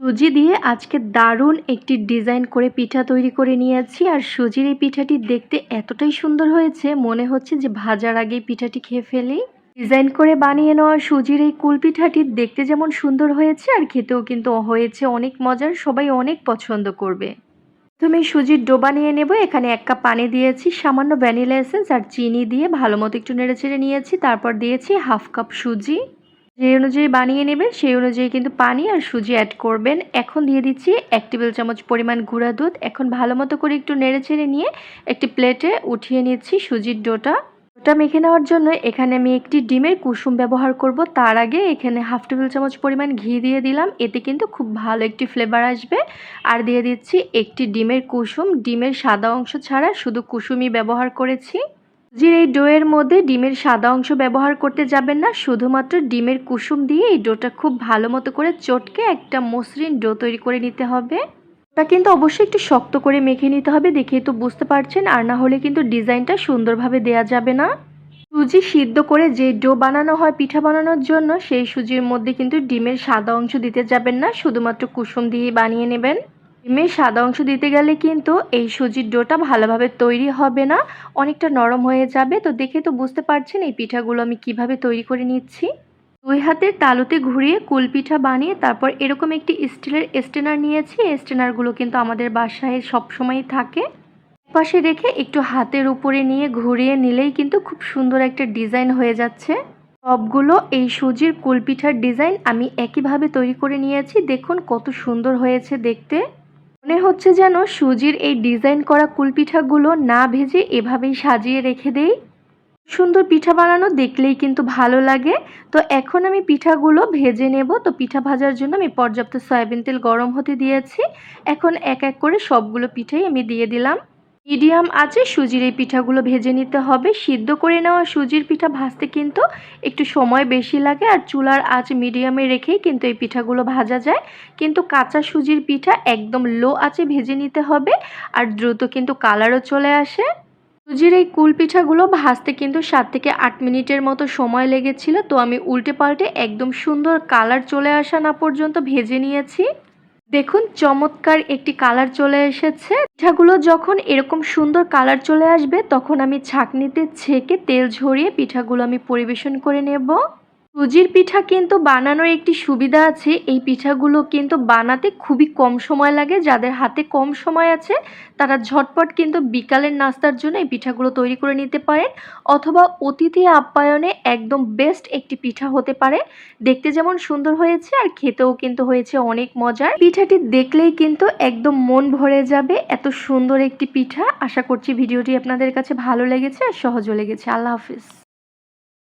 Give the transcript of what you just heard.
সুজি দিয়ে আজকে দারুণ একটি ডিজাইন করে পিঠা তৈরি করে নিয়েছি। আর সুজির এই পিঠাটি দেখতে এতটাই সুন্দর হয়েছে, মনে হচ্ছে যে ভাজার আগেই পিঠাটি খেয়ে ফেলি। ডিজাইন করে বানিয়ে নেওয়া সুজির এই কুলপিঠাটি দেখতে যেমন সুন্দর হয়েছে আর খেতেও কিন্তু হয়েছে অনেক মজার, সবাই অনেক পছন্দ করবে। প্রথমে সুজির ডো বানিয়ে নেব। এখানে 1 কাপ পানি দিয়েছি, সামান্য ভ্যানিলা এসেন্স আর চিনি দিয়ে ভালো মতো একটু নেড়েচেড়ে নিয়েছি। তারপর দিয়েছি 1/2 কাপ সুজি। যে অনুযায়ী বানিয়ে নেবেন সেই অনুযায়ী কিন্তু পানি আর সুজি অ্যাড করবেন। এখন দিয়ে দিচ্ছি 1 টেবিল চামচ পরিমাণ গুঁড়া দুধ। এখন ভালো মতো করে একটু নেড়েচেড়ে নিয়ে একটি প্লেটে উঠিয়ে নিচ্ছি সুজির ডোটা। ডোটা মেখে নেওয়ার জন্য এখানে আমি একটি ডিমের কুসুম ব্যবহার করব। তার আগে এখানে 1/2 টেবিল চামচ পরিমাণ ঘি দিয়ে দিলাম, এতে কিন্তু খুব ভালো একটি ফ্লেভার আসবে। আর দিয়ে দিচ্ছি একটি ডিমের কুসুম, ডিমের সাদা অংশ ছাড়া শুধু কুসুমই ব্যবহার করেছি। সুজির এই ডোয়ের মধ্যে ডিমের সাদা অংশ ব্যবহার করতে যাবেন না, শুধুমাত্র ডিমের কুসুম দিয়ে এই ডোটা খুব ভালো মতো করে চটকে একটা মসৃণ ডো তৈরি করে নিতে হবে। ওটা কিন্তু অবশ্যই একটু শক্ত করে মেখে নিতে হবে, দেখেই তো বুঝতে পারছেন, আর না হলে কিন্তু ডিজাইনটা সুন্দরভাবে দেয়া যাবে না। সুজি সিদ্ধ করে যে ডো বানানো হয় পিঠা বানানোর জন্য, সেই সুজির মধ্যে কিন্তু ডিমের সাদা অংশ দিতে যাবেন না, শুধুমাত্র কুসুম দিয়েই বানিয়ে নেবেন। ডিমের সাদা অংশ দিতে গেলে কিন্তু এই সুজির ডোটা ভালোভাবে তৈরি হবে না, অনেকটা নরম হয়ে যাবে। তো দেখে তো বুঝতে পারছেন এই পিঠাগুলো আমি কিভাবে তৈরি করে নিচ্ছি। 2 হাতের তালুতে ঘুরিয়ে কুলপিঠা বানিয়ে তারপর এরকম একটি স্টিলের স্ট্রেনার নিয়েছি। এই স্ট্রেনারগুলো কিন্তু আমাদের বাসায় সবসময়ই থাকে। পাশে রেখে একটু হাতের উপরে নিয়ে ঘুরিয়ে নিলেই কিন্তু খুব সুন্দর একটা ডিজাইন হয়ে যাচ্ছে। সবগুলো এই সুজির কুলপিঠার ডিজাইন আমি একইভাবে তৈরি করে নিয়েছি। দেখুন কত সুন্দর হয়েছে দেখতে। মনে হচ্ছে যেন সুজির এই ডিজাইন করা কুলপিঠাগুলো না ভেজে এভাবেই সাজিয়ে রেখে দেই। সুন্দর পিঠা বানানো দেখলেই কিন্তু ভালো লাগে। তো এখন আমি পিঠাগুলো ভেজে নেব। তো পিঠা ভাজার জন্য আমি পর্যাপ্ত সয়াবিন তেল গরম হতে দিয়েছি। এখন এক এক করে সবগুলো পিঠাই আমি দিয়ে দিলাম। মিডিয়াম আঁচে সুজির এই পিঠাগুলো ভেজে নিতে হবে। সিদ্ধ করে নেওয়া সুজির পিঠা ভাজতে কিন্তু একটু সময় বেশি লাগে, আর চুলার আঁচ মিডিয়ামে রেখেই কিন্তু এই পিঠাগুলো ভাজা যায়। কিন্তু কাঁচা সুজির পিঠা একদম লো আঁচে ভেজে নিতে হবে, আর দ্রুত কিন্তু কালারও চলে আসে। সুজির এই কুল পিঠাগুলো ভাজতে কিন্তু 7 থেকে 8 মিনিটের মতো সময় লেগেছিল। তো আমি উল্টে পাল্টে একদম সুন্দর কালার চলে আসা না পর্যন্ত ভেজে নিয়েছি। দেখুন চমৎকার একটি কালার চলে এসেছে। পিঠাগুলো যখন এরকম সুন্দর কালার চলে আসবে তখন আমি ছাঁকনিতে ছেঁকে তেল ঝরিয়ে পিঠাগুলো আমি পরিবেশন করে নেব। সুজির পিঠা কিন্তু বানানোর একটি সুবিধা আছে, এই পিঠাগুলো কিন্তু বানাতে খুবই কম সময় লাগে। যাদের হাতে কম সময় আছে তারা ঝটপট কিন্তু বিকালের নাস্তার জন্য এই পিঠাগুলো তৈরি করে নিতে পারেন, অথবা অতিথি আপ্যায়নে একদম বেস্ট একটি পিঠা হতে পারে। দেখতে যেমন সুন্দর হয়েছে আর খেতেও কিন্তু হয়েছে অনেক মজার। পিঠাটি দেখলেই কিন্তু একদম মন ভরে যাবে, এত সুন্দর একটি পিঠা। আশা করছি ভিডিওটি আপনাদের কাছে ভালো লেগেছে আর সহজও লেগেছে। আল্লাহ হাফিজ।